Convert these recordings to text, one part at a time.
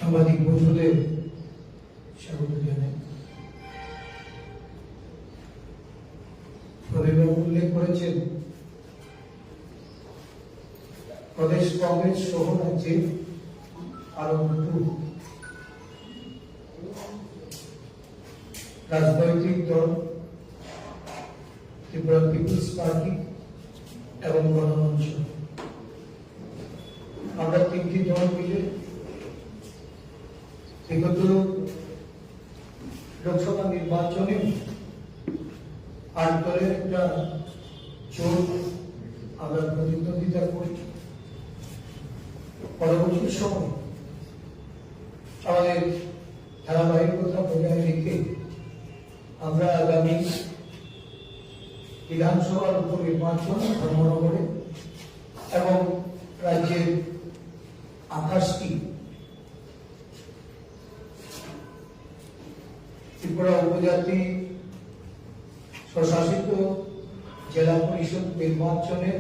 সাংবাদিক বন্ধুদের স্বাগত জানাই। প্রবীণবাবু উল্লেখ করেছেন প্রদেশ কংগ্রেস সহ রাজ্যে আরো দুটো রাজনৈতিক দল, ত্রিপুরা পিপুলস পার্টি এবং গণমঞ্চ, আমরা তিনটি দল মিলে বিগত লোকসভা নির্বাচনে 8 দলের একটা জোট আমরা প্রতিদ্বন্দ্বিতা করছি। পরবর্তী সময় আমাদের ধারাবাহিকতা বজায় রেখে আমরা আগামী বিধানসভার উপনির্বাচন ধর্মনগরে এবং রাজ্যের 28টি ত্রিপুরা উপজাতি স্বশাসিত জেলা পরিষদ নির্বাচনে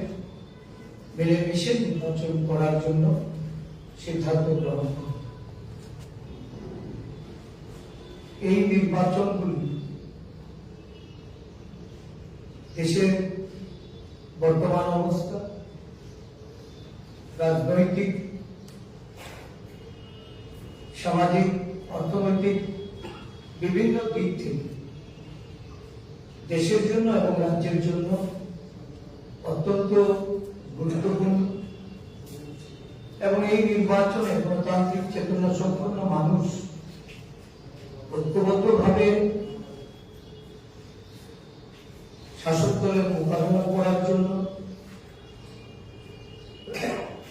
মিলেমিশে নির্বাচন করার জন্য সিদ্ধান্ত গ্রহণ করে। এই নির্বাচনগুলি দেশের বর্তমান অবস্থা, রাজনৈতিক, সামাজিক, অর্থনৈতিক বিভিন্ন দিক থেকে দেশের জন্য এবং রাজ্যের জন্য অত্যন্ত গুরুত্বপূর্ণ এবং এই নির্বাচনে গণতান্ত্রিক চেতনা সম্পন্ন মানুষ ঐক্যবদ্ধভাবে শাসক দলের মোকাবিলা করার জন্য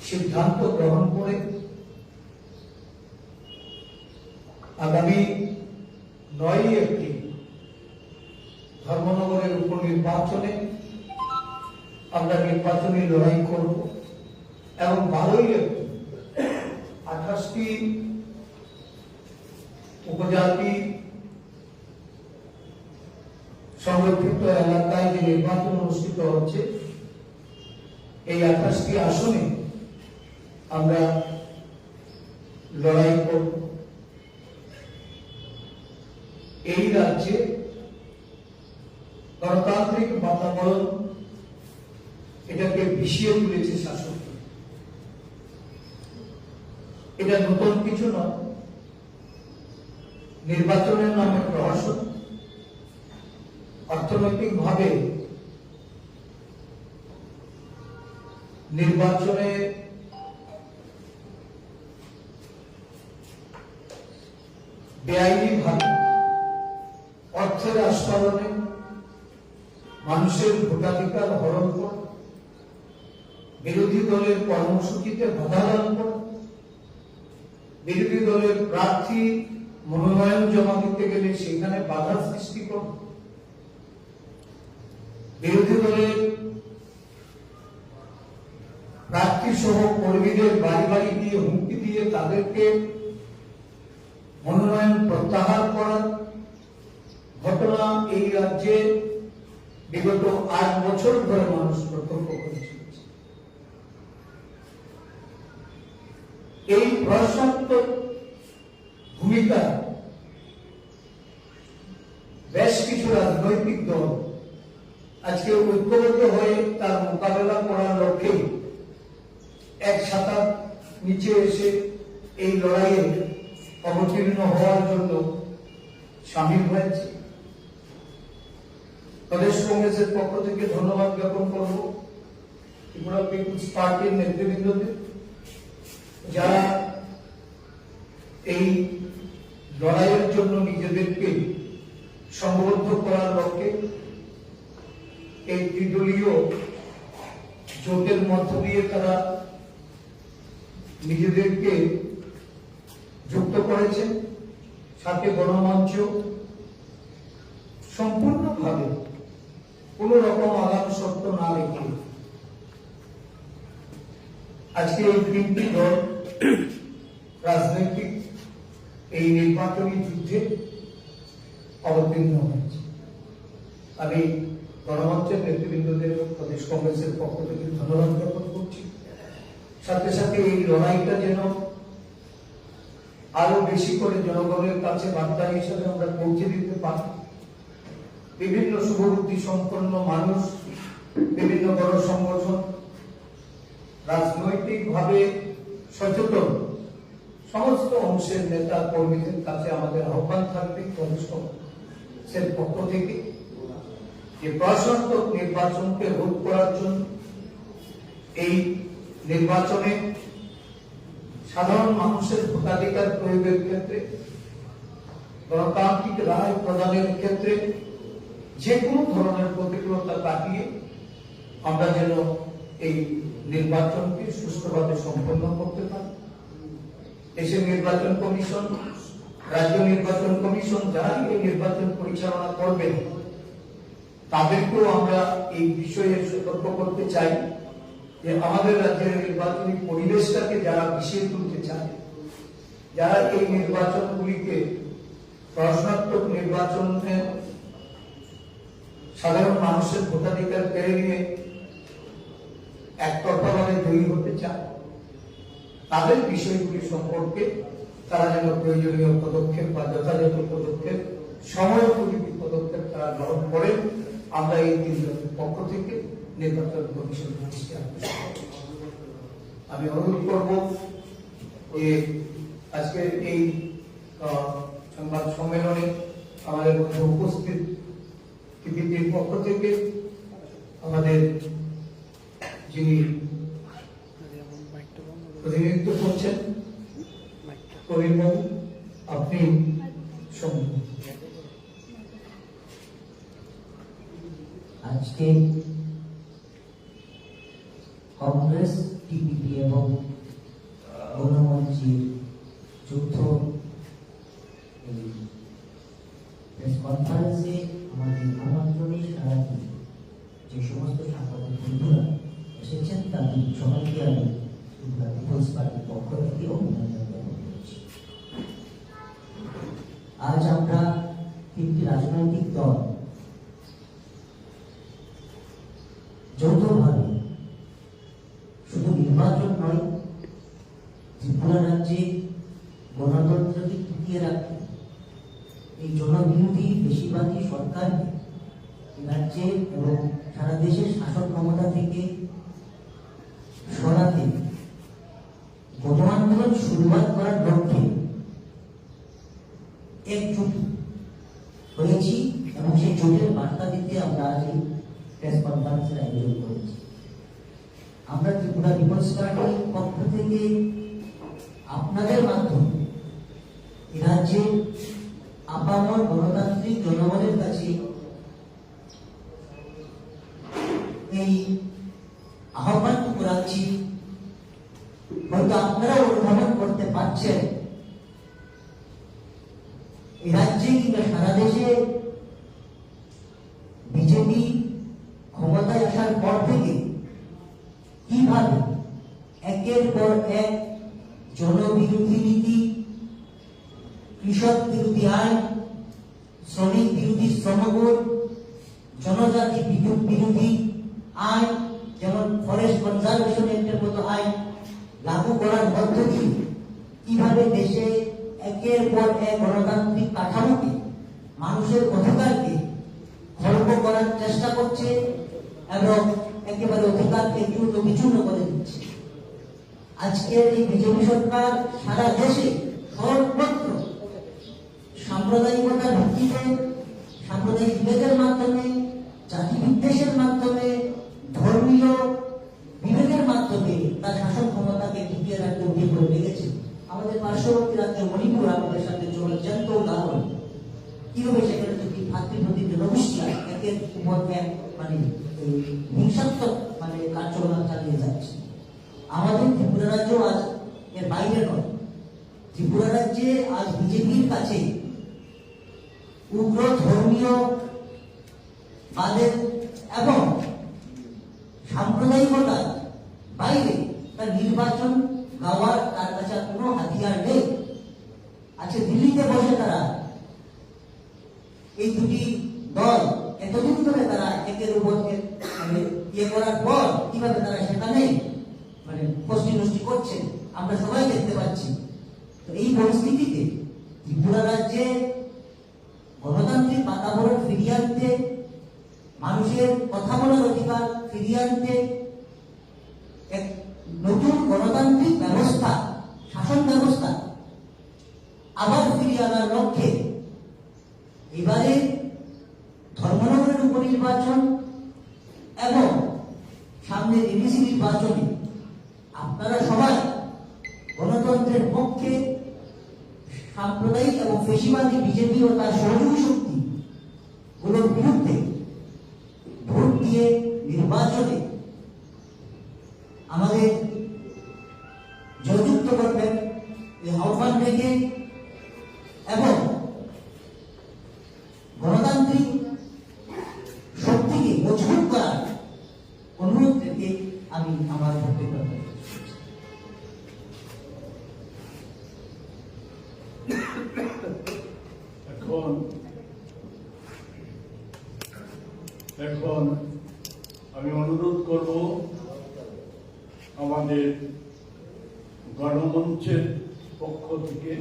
সিদ্ধান্ত গ্রহণ করে আগামী 9 এপ্রিল ধর্মনগরের উপনির্বাচনে আমরা নির্বাচনী লড়াই করব এবং 12 এপ্রিল 28টি উপজাতি সংরক্ষিত এলাকায় যে নির্বাচন অনুষ্ঠিত হচ্ছে, এই 28টি আসনে আমরা লড়াই করব। এই রাজ্যে গণতান্ত্রিক বাতাবরণ এটাকে বিষিয়ে তুলেছে শাসক। এটা নতুন কিছু নয়। নির্বাচনের নামে প্রহসন, অর্থনৈতিক ভাবে নির্বাচনে বেআইনি ভাবে অর্থের আস্ফালনে মানুষের ভোটাধিকার হরণ করা, বিরোধী দলের কর্মসূচিতে বাধা দান করা, বিরোধী দলের প্রার্থী মনোনয়ন জমা দিতে গেলে সেখানে বাধা সৃষ্টি করা, বিরোধী দলের প্রার্থী সহ কর্মীদের বাড়ি বাড়ি দিয়ে হুমকি দিয়ে তাদেরকে মনোনয়ন প্রত্যাহার করার ঘটনা এই রাজ্যে বিগত 8 বছর ধরে মানুষ প্রত্যক্ষ করেছে। এই প্রশাসনাত্মক ভূমিকা বেশ কিছু রাজনৈতিক দল আজকে ঐক্যবদ্ধ হয়ে তার মোকাবেলা করার লক্ষ্যে এক ছাতার নিচে এসে এই লড়াইয়ে অবতীর্ণ হওয়ার জন্য সামিল হয়েছে। প্রদেশ কংগ্রেসের পক্ষ থেকে ধন্যবাদ জ্ঞাপন করব ত্রিপুরা পিপুলস পার্টির নেতৃবৃন্দদের, যারা এই লড়াইয়ের জন্য নিজেদেরকে সংবদ্ধ করার লক্ষ্যে এই ত্রিদলীয় জোটের মধ্য দিয়ে তারা নিজেদেরকে যুক্ত করেছেন। সাথে গণমঞ্চ সম্পূর্ণভাবে কোন রকম আগাম শর্ত না রেখে আজকে এই 3টি দল রাজনৈতিক এই নির্বাচনী যুদ্ধে অবতীর্ণ হয়েছে। আমি গণমঞ্চের নেতৃবৃন্দদের প্রদেশ কংগ্রেসের পক্ষ থেকে ধন্যবাদ জ্ঞাপন করছি। সাথে সাথে এই লড়াইটা যেন আরো বেশি করে জনগণের কাছে বার্তা হিসেবে আমরা পৌঁছে দিতে পারি। বিভিন্ন শুভবুদ্ধি সম্পন্ন মানুষ, বিভিন্ন বড় সংগঠন, রাজনৈতিক ভাবে সচেতন সমস্ত অংশের নেতা কর্মীদের কাছে আমাদের আহ্বান থাকবে কমিশনের পক্ষ থেকে যে প্রশাসক নির্বাচনকে রোধ করার জন্য, এই নির্বাচনে সাধারণ মানুষের ভোটাধিকার প্রয়োগের ক্ষেত্রে, গণতান্ত্রিক রায় প্রদানের ক্ষেত্রে যে কোনো ধরনের প্রতিকূলতা কাটিয়ে আমরা যেন এই নির্বাচনকে সুষ্ঠুভাবে সম্পন্ন করতে পারি। দেশের নির্বাচন কমিশন, রাজ্য নির্বাচন কমিশন যারা এই নির্বাচন পরিচালনা করবেন তাদেরকেও আমরা এই বিষয়ে সতর্ক করতে চাই যে আমাদের রাজ্যের নির্বাচনী পরিবেশটাকে যারা বিষিয়ে তুলতে চায়, যারা এই নির্বাচনগুলিকে প্রশ্নাত্মক নির্বাচনে সাধারণ মানুষের ভোটাধিকার কেড়ে নিয়ে একতরফাভাবে জয়ী হতে চায়, তাদের বিষয়গুলি সম্পর্কে তারা যেন প্রয়োজনীয় পদক্ষেপ বা যথাযথ পদক্ষেপ, সময়োপযোগী পদক্ষেপ তারা গ্রহণ করেন। আমরা এই তিনজনের পক্ষ থেকে নির্বাচন কমিশন দৃষ্টি আকর্ষণ করব। আমি অনুরোধ করব যে আজকের এই সংবাদ সম্মেলনে আমাদের মধ্যে উপস্থিত টিভিটির পক্ষ থেকে আমাদের যিনি প্রতিনিধিত্ব করছেন করিমবাবু, আপনি আজকে কংগ্রেস, টিপিপি এবং গণমঞ্চের যৌথ প্রেস কনফারেন্সে আমাদের আমন্ত্রণে সারা দিয়ে যে সমস্ত সাংবাদিক বন্ধুরা এসেছেন তাদের সবাইকে আমি পিপলস পার্টির পক্ষ থেকে অভিনন্দন জ্ঞাপন করছি। আজ আমরা তিনটি রাজনৈতিক দল যৌথভাবে শুধু নির্বাচন নয়, ত্রিপুরা রাজ্যে গণতন্ত্রকে টিকিয়ে রাখতে এই জনবিরোধী বেশিরভাগী সরকার রাজ্যে এবং সারা দেশের শাসন ক্ষমতা থেকে সরাতে গণ আন্দোলন শুরুয়াত করার লক্ষ্যে একজোট হয়েছি এবং সেই জোটের বার্তা দিতে আমরা আজ এই প্রেস কনফারেন্সের আয়োজন করেছি। আমরা ত্রিপুরা পিপলস পার্টির পক্ষ থেকে আপনাদের মাধ্যমে রাজ্যের আপামর গণতান্ত্রিক জনগণের কাছে এই আহ্বানটুকু রাখছি। হয়তো আপনারা অনুধাবন করতে পারছেন এই রাজ্যে কিংবা সারা দেশে বিজেপি ক্ষমতায় আসার পর থেকে কিভাবে একের পর এক জনবিরোধী নীতি, কৃষক বিরোধী আইন, শ্রমিক বিরোধী শ্রমবোর্ড, জনজাতি বিরোধী আইন, যেমন ফরেস্ট কনজারভেশন অ্যাক্টের মতো আইন লাগু করার মধ্য দিয়ে কিভাবে দেশে একের পর এক গণতান্ত্রিক কাঠামোকে, মানুষের অধিকারকে খর্ব করার চেষ্টা করছে এবং একেবারে অধিকারকে চূর্ণ বিচূর্ণ করে দিচ্ছে। আজকের এই বিজেপি সরকার সারা দেশে সর্বত্র সাম্প্রদায়িকতার ভিত্তিতে, সাম্প্রদায়িক বিভেদের মাধ্যমে, জাতি বিদ্বেষের মাধ্যমে, ধর্মীয় বিভেদের মাধ্যমে তার শাসন ক্ষমতাকে টিকিয়ে রাখতে উঠে পড়ে লেগেছে। আমাদের পার্শ্ববর্তী রাজ্য মণিপুর আমাদের সাথে জ্বলন্ত উদাহরণ। কিভাবে সেখানে যদি ভাতৃপ্রতিম জনগোষ্ঠীরা একের উপর এক মানে হিংসাত্মক মানে কার্যকলাপ চালিয়ে যাচ্ছে। আমাদের ত্রিপুরা রাজ্য আজ এর বাইরে নয়। ত্রিপুরা রাজ্যে আজ বিজেপির কাছে উগ্র ধর্মীয় বাদের এবং সাম্প্রদায়িকতার বাইরে তার নির্বাচন গাওয়ার তার কাছে কোনো হাতিয়ার নেই। আজকে দিল্লিতে বসে তারা এই দুটি দল এতদিন ধরে তারা একের উপর ইয়ে করার পর কিভাবে তারা সেখানে মানে গোষ্ঠী করছে আমরা সবাই দেখতে পাচ্ছি। তো এই পরিস্থিতি আনার লক্ষ্যে এবারে ধর্মনগরের উপনির্বাচন এবং সামনে ডিভিসি নির্বাচনে আপনারা সবাই গণতন্ত্রের পক্ষে সাম্প্রদায়িক এবং ফেসিবাদী বিজেপি ও তার সহযোগী শক্তি গুলোর বিরুদ্ধে ভোট দিয়ে নির্বাচনে আমাদের জয়যুক্ত করবেন এই আহ্বান রেখে এবং গণতান্ত্রিক শক্তিকে মজবুত করার অনুরোধ রেখে আমি আমার বক্তব্য এখন আমি অনুরোধ করব আমাদের গণমঞ্চের পক্ষ থেকে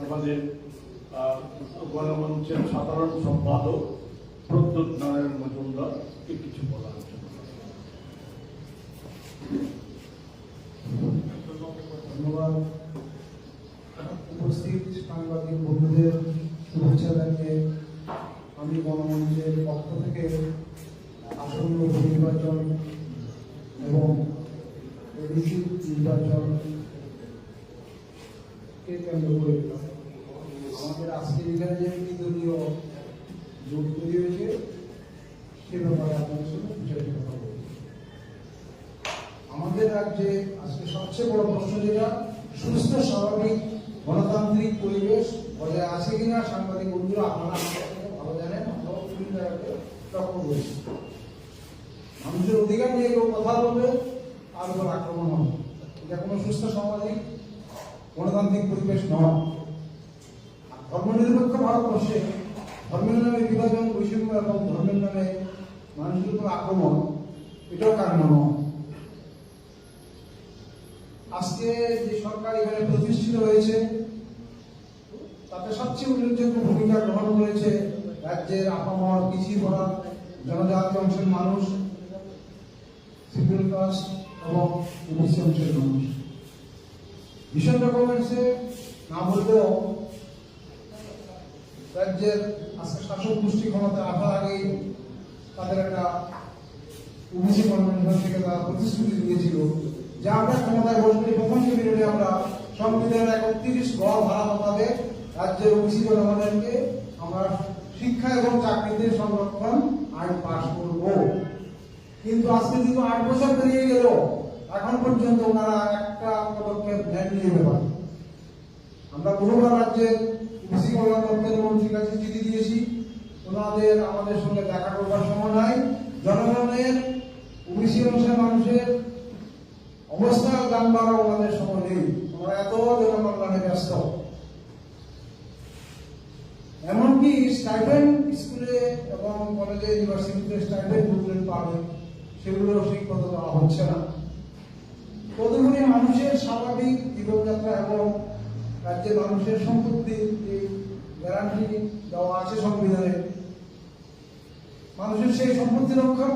আমাদের গণমঞ্চের সাধারণ সম্পাদক প্রদ্যোৎ নারায়ণ মজুমদারকে কিছু বলার জন্য। ধন্যবাদ। উপস্থিত সাংবাদিক বন্ধুদের শুভেচ্ছা জানিয়ে আমি গণমঞ্চের পক্ষ থেকে আসন্ন নির্বাচন এবং এডিসি নির্বাচনকে কেন্দ্র করে আমাদের আজকে এখানে যে দলীয় জোট তৈরি হয়েছে সে ব্যাপারে আপনাদের সঙ্গে বিষয়টি কথা বলব। আমাদের রাজ্যে আজকে সবচেয়ে বড় প্রশ্ন যেটা সুস্থ স্বাভাবিক গণতান্ত্রিক পরিবেশ বজায় আছে কিনা সাংবাদিক বন্ধুরা আপনারা ভালো জানেন। আমরাও বিভিন্ন জায়গাতে লক্ষ্য করেছি মানুষের অধিকার নিয়ে কেউ কথা বলবে আর ওর আক্রমণ হবে, এটা কোনো সুস্থ সামাজিক গণতান্ত্রিক পরিবেশ নয়। ধর্মনিরপেক্ষ ভারতবর্ষে ধর্মের নামে বিভাজন বৈষম্য এবং ধর্মের নামে মানুষের উপর আক্রমণ এটাও কাম্য নয়। আজকে যে সরকার এখানে প্রতিষ্ঠিত হয়েছে তাতে সবচেয়ে উল্লেখযোগ্য ভূমিকা গ্রহণ করেছে রাজ্যের আপামর পিছিয়ে পড়া জনজাতি অংশের মানুষ, শিডিউল কাস্ট এবং ওবিসি অংশের মানুষ। ভীষণ ডকুমেন্টসে না বললেও রাজ্যের আজকে শাসক গোষ্ঠী ক্ষমতা আসার আগেই তাদের একটা ওবিসি কনভেনশন থেকে তারা প্রতিশ্রুতি দিয়েছিল যে আমরা ক্ষমতায় বসলে প্রথম পিরিয়ডে আমরা সংবিধানের 31 গ ধারা মোতাবেক রাজ্যের ওবিসি জনগণকে আমরা শিক্ষা এবং চাকরিতে সংরক্ষণ আইন পাশ করব। কিন্তু আজকে দীর্ঘ 8 বছর পেরিয়ে গেল এখন পর্যন্ত ওনারা একটা পদক্ষেপ নেননি। ব্যাপার আমরা বহুবার রাজ্যের ওবিসি কল্যাণ দপ্তরের মন্ত্রীর কাছে চিঠি দিয়েছি, ওনাদের আমাদের সঙ্গে দেখা করবার সময় নাই। জনগণের ওবিসি অংশের মানুষের অবস্থা জানবার আমাদের সময় নেই, আমরা এত জনকল্যাণে ব্যস্ত। এমনকি স্টাইপেন্ড স্কুলে এবং কলেজে ইউনিভার্সিটিতে স্টাইপেন্ড বুকলেট পাবে সেগুলো ঠিকমতো দেওয়া হচ্ছে না। তদুপরি মানুষের স্বাভাবিক জীবনযাত্রা এবং রাজ্যের মানুষের সম্পত্তির যে গ্যারান্টি দেওয়া আছে সংবিধানে, মানুষের সেই সম্পত্তি রক্ষা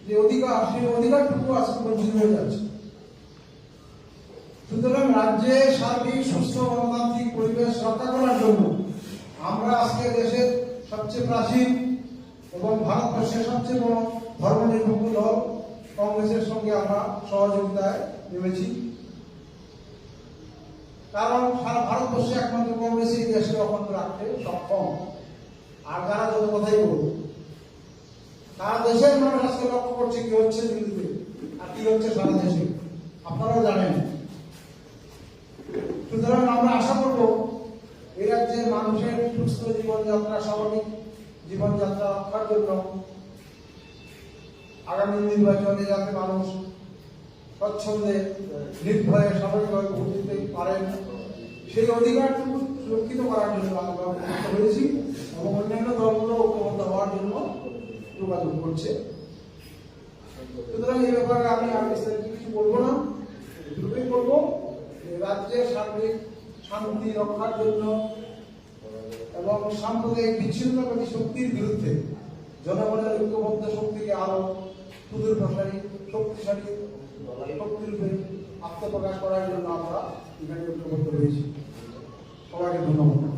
যে অধিকার সেই অধিকারটুকু আজকে বঞ্চিত হয়ে যাচ্ছে। সুতরাং রাজ্যে সার্বিক সুস্থ গণতান্ত্রিক পরিবেশ রক্ষা করার জন্য আমরা আজকে দেশের সবচেয়ে প্রাচীন এবং ভারতবর্ষের সবচেয়ে বড় ধর্মনিরপেক্ষ দল কংগ্রেসের সঙ্গে আমরা সহযোগিতায় নেমেছি। কারণ সারা ভারতবর্ষে একমাত্র কংগ্রেসই দেশকে অখণ্ড রাখতে সক্ষম। আর যারা যত কথাই বলব, সারা দেশের মানুষ আজকে লক্ষ্য করছে কি হচ্ছে দিল্লিতে আর কি হচ্ছে সারা দেশে, আপনারাও জানেন। সুতরাং আমরা আশা করব এই রাজ্যের মানুষের সুস্থ জীবনযাত্রা, স্বাভাবিক জীবনযাত্রা রক্ষার জন্য আগামী নির্বাচনে যাতে মানুষ স্বচ্ছন্দে নির্ভয়ে স্বাভাবিকভাবে ভোট দিতে পারেন সেই অধিকারটুকু সুরক্ষিত করার জন্য আমরা হয়েছি এবং অন্যান্য দলগুলো ঐক্যবদ্ধ হওয়ার জন্য যোগাযোগ করছে। সুতরাং এই ব্যাপারে আমি আর বিস্তারিত কিছু বলবো না, এটুকুই বলবো রাজ্যের সার্বিক শান্তি রক্ষার জন্য এবং সাম্প্রদায়িক বিচ্ছিন্নতাবাদী শক্তির বিরুদ্ধে জনগণের ঐক্যবদ্ধ শক্তিকে আরো সুদূর প্রসারী শক্তিশালী শক্তিরূপে আত্মপ্রকাশ করার জন্য আমরা এখানে ঐক্যবদ্ধ হয়েছি। সবাইকে ধন্যবাদ।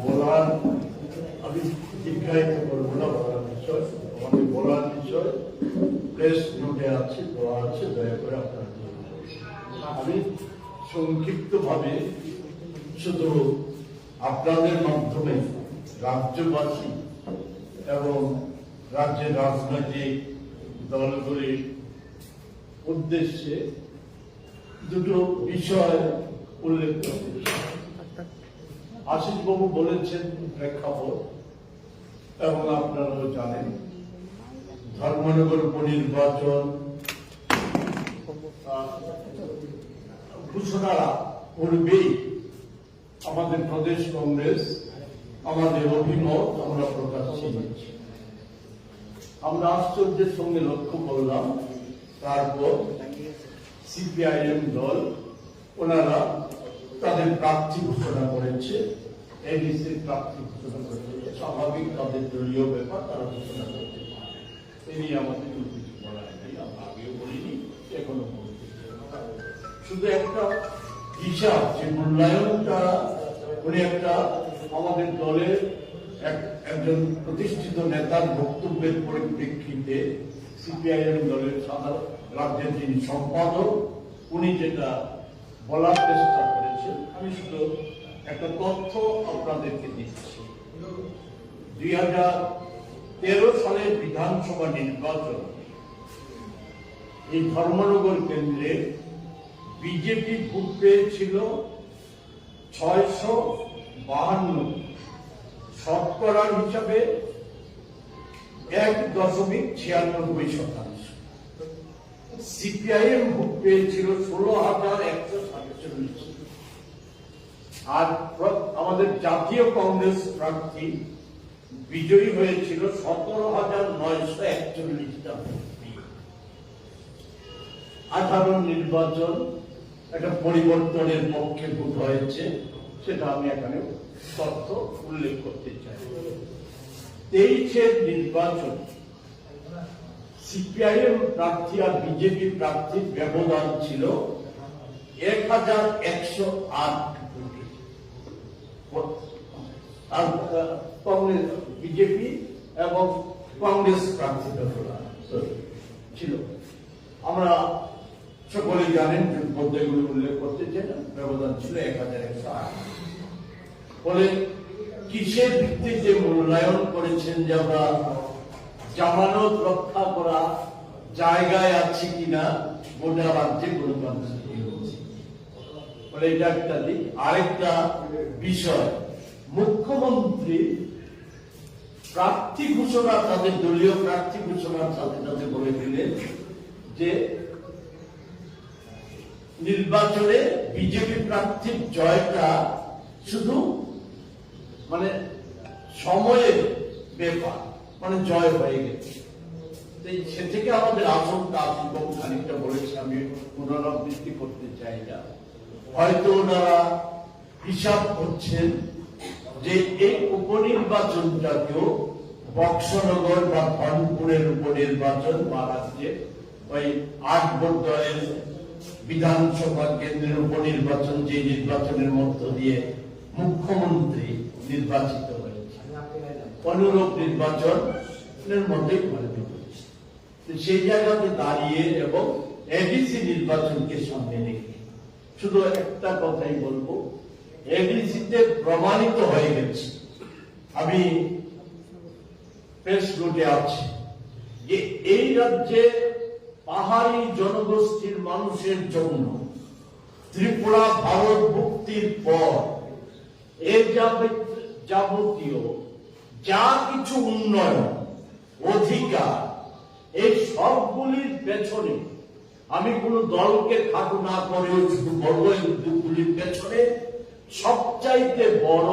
বলার আমি দীর্ঘায়িত করবো না, বলার বিষয় আমাদের বলার বিষয় প্রেস নোটে আছে, দেওয়া আছে, দয়া করে আপনারা দিয়ে দেবেন। আমি সংক্ষিপ্ত ভাবে শুধু আপনাদের মাধ্যমে রাজ্যবাসী এবং রাজ্যের রাজনৈতিক দলগুলির উদ্দেশ্যে দুটো বিষয় উল্লেখ করতে চাই। আশিস বাবু বলেছেন প্রেক্ষাপট, এবং আপনারাও জানেন ধর্মনগর উপনির্বাচন ঘোষণার পূর্বেই আমাদের প্রদেশ কংগ্রেস আমাদের অভিমত আমরা প্রকাশ করেছি। আমরা আশ্চর্যের সঙ্গে লক্ষ্য করলাম তারপর সিপিআইএম দল ওনারা তাদের প্রার্থী ঘোষণা করেছে, এডিসির প্রার্থী ঘোষণা করেছে। স্বাভাবিক, তাদের দলীয় ব্যাপার, তারা ঘোষণা করতে পারে, এ নিয়ে আমাদের কোনো কিছু বলার নেই। আমরা আগেও বলিনি, এখনো বলছি। শুধু একটা হিসাব, যে মূল্যায়নটা উনি একটা আমাদের দলের একজন প্রতিষ্ঠিত নেতার বক্তব্যের পরিপ্রেক্ষিতে সিপিআইএম দলের সাধারণ রাজ্যের যিনি সম্পাদক, উনি যেটা বলার চেষ্টা করেছেন, আমি শুধু একটা তথ্য আপনাদেরকে দিচ্ছি। 2013 সালের বিধানসভা নির্বাচন এই ধর্মনগর কেন্দ্রে বিজেপি ভোট পেয়েছিল 652, শতকরার হিসাবে 1.96%। সিপিআইএম ভোট পেয়েছিল 16,147, আর আমাদের জাতীয় কংগ্রেস প্রার্থী বিজয়ী হয়েছিল 17,941টা ভোট। 18 নির্বাচন একটা পরিবর্তনের পক্ষে ভোট হয়েছে, সেটা আমি এখানে তথ্য উল্লেখ করতে চাই। 23 নির্বাচন সিপিআইএম প্রার্থী আর বিজেপি প্রার্থীর ব্যবধান ছিল 1,108 কোটি, আর কংগ্রেস বিজেপি এবং কংগ্রেস প্রার্থী ব্যবধান ছিল। আমরা সকলে জানেন, পদ্ধতিগুলি উল্লেখ করতে চাই না, ব্যবধান ছিল 1,108। ফলে কিসের ভিত্তিতে মূল্যায়ন করেছেন যে আমরা জামানত রক্ষা করা জায়গায় আছে কিনা গোটা রাজ্যে গণতান্ত্রিক হচ্ছে। ফলে এটা একটা দিক। আরেকটা বিষয়, মুখ্যমন্ত্রী প্রার্থী ঘোষণা, তাদের দলীয় প্রার্থী ঘোষণার সাথে সাথে বলে দিলেন যে নির্বাচনে বিজেপি প্রার্থীর জয়টা শুধু মানে সময়ের ব্যাপার, মানে জয় হয়ে গেছে। সে থেকে আমাদের আশঙ্কা খানিকটা বলেছে, আমি পুনরাবৃত্তি করতে চাই না। হয়তো ওনারা হিসাব করছেন যে এই উপনির্বাচনটাকেও বক্সনগর বা ধনপুরের উপনির্বাচন বা রাজ্যে ওই 8 ভোট দলের বিধানসভা কেন্দ্রের উপনির্বাচন, যে নির্বাচনের মধ্য দিয়ে মুখ্যমন্ত্রী নির্বাচিত হয়েছে, অনুরূপ নির্বাচনের মধ্যেই করে দিয়েছে। সেই জায়গাতে দাঁড়িয়ে এবং এডিসি নির্বাচনকে সামনে রেখে শুধু একটা কথাই বলবো, এডিসিতে প্রমাণিত হয়ে গেছে, আমি প্রেস নোটে আছে, যে এই রাজ্যে পাহাড়ি জনগোষ্ঠীর মানুষের জন্য ত্রিপুরা ভারত মুক্তির পর এর যাবতীয় যা কিছু উন্নয়ন অধিকার, এই সবগুলির পেছনে আমি কোন দলকে খাটো না করেও শুধু বড় উদ্যোগগুলির পেছনে সবচাইতে বড়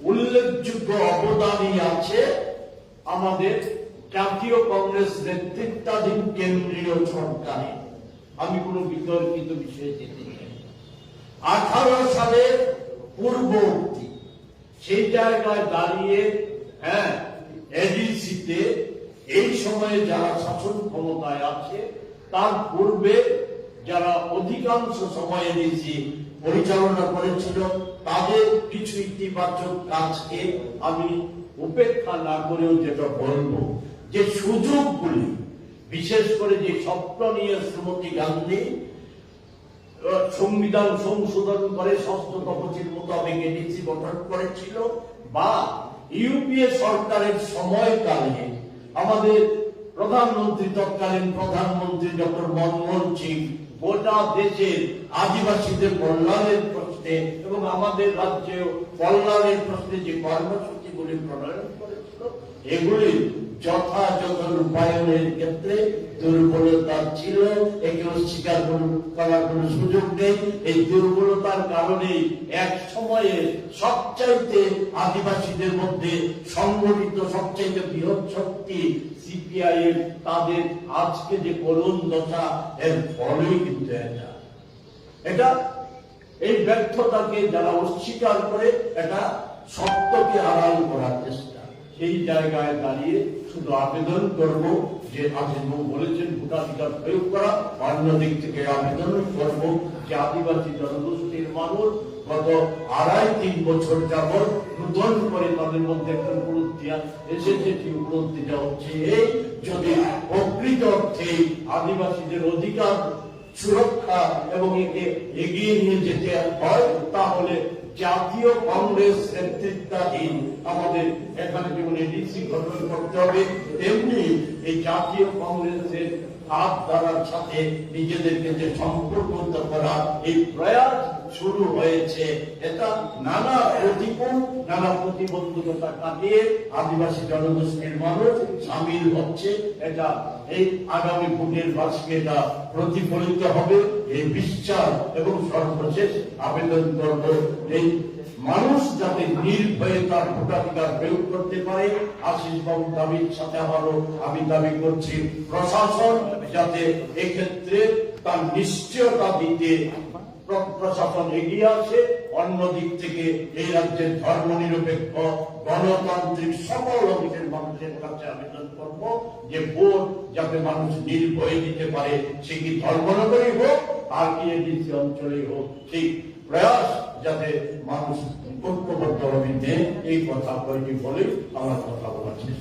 উল্লেখযোগ্য অবদানই আছে আমাদের জাতীয় কংগ্রেস নেতৃত্বাধীন কেন্দ্রীয় সরকারে। আমি কোন বিতর্কিত বিষয়ে যেতে চাই। 18 সালে পূর্ববর্তী সেই জায়গায় দাঁড়িয়ে এডিসিতে এই সময়ে যারা শাসন ক্ষমতায় আছে তার পূর্বে যারা অধিকাংশ সময় এডিসি পরিচালনা করেছিল তাদের কিছু ইতিবাচক কাজকে আমি উপেক্ষা না করেও যেটা বলবো যে সুযোগগুলি, বিশেষ করে যে স্বপ্ন নিয়ে শ্রীমতী গান্ধী সংবিধান সংশোধন করে ষষ্ঠ তফসিল মোতাবেক এডিসি গঠন করেছিল, বা ইউপিএ সরকারের সময়কালে আমাদের প্রধানমন্ত্রী, তৎকালীন প্রধানমন্ত্রী ডক্টর মনমোহন সিং গোটা দেশের আদিবাসীদের কল্যাণের প্রশ্নে এবং আমাদের রাজ্যেও কল্যাণের প্রশ্নে যে কর্মসূচিগুলি প্রণয়ন করেছিল, এগুলি যথাযথ রূপায়ণের ক্ষেত্রে দুর্বলতা ছিল। একে অস্বীকার করার কোন সুযোগ নেই। এই দুর্বলতার কারণে এক সময়ে সবচাইতে আদিবাসীদের মধ্যে সংগঠিত সবচাইতে বৃহৎ শক্তি সিপিআইএম, তাদের আজকে যে করুণ দশা, এর ফলই কিন্তু এটা এই ব্যর্থতাকে যারা অস্বীকার করে এটা সত্যকে আড়াল করার চেষ্টা। সেই জায়গায় দাঁড়িয়ে শুধু আবেদন করব যে আজিমবাবু বলেছেন ভোটাধিকার প্রয়োগ করা, অন্যদিক থেকে আবেদন করব যে আদিবাসী জনগোষ্ঠীর মানুষ গত 2.5-3 বছর যাবৎ নতুন করে তাদের মধ্যে একটা উপলব্ধি এসেছে। যে উপলব্ধিটা হচ্ছে এই, যদি প্রকৃত অর্থে আদিবাসীদের অধিকার সুরক্ষা এবং একে এগিয়ে নিয়ে যেতে হয়, তাহলে জাতীয় কংগ্রেস নেতৃত্বাধীন আমাদের এখানে যেমন এডিসি গঠন করতে হবে, তেমনি এই জাতীয় কংগ্রেসের হাত দ্বারার সাথে নিজেদেরকে যে সম্পর্কিত করা এই প্রয়াস শুরু হয়েছে, এটা নানা প্রতিকূল, নানা প্রতিবন্ধকতা কাটিয়ে আদিবাসী জনগোষ্ঠীর মানুষ সামিল হচ্ছে। এটা এই আগামী ভোটের বাক্সে এটা প্রতিফলিত হবে, এই বিশ্বাস। এবং সর্বশেষ আবেদন করব এই মানুষ যাতে নির্ভয়ে তার ভোটাধিকার প্রয়োগ করতে পারে। আশিস বাবু দাবির সাথে আবারও আমি দাবি করছি প্রশাসন যাতে এক্ষেত্রে তার নিশ্চয়তা দিতে প্রশাসন এগিয়ে আসে। অন্যদিক থেকে এই রাজ্যের ধর্মনিরপেক্ষ গণতান্ত্রিক সকল অধিকের মানুষের কাছে আবেদন করব যে ভোট যাতে মানুষ নির্ভয়ে দিতে পারে, সে কি ধর্মনগরই হোক আর কি এডিসি অঞ্চলেই হোক, সেই প্রয়াস যাতে মানুষ ঐক্যবদ্ধ হবে, এই কথা কয়েকটি বলে আমার কথা বলা শেষ।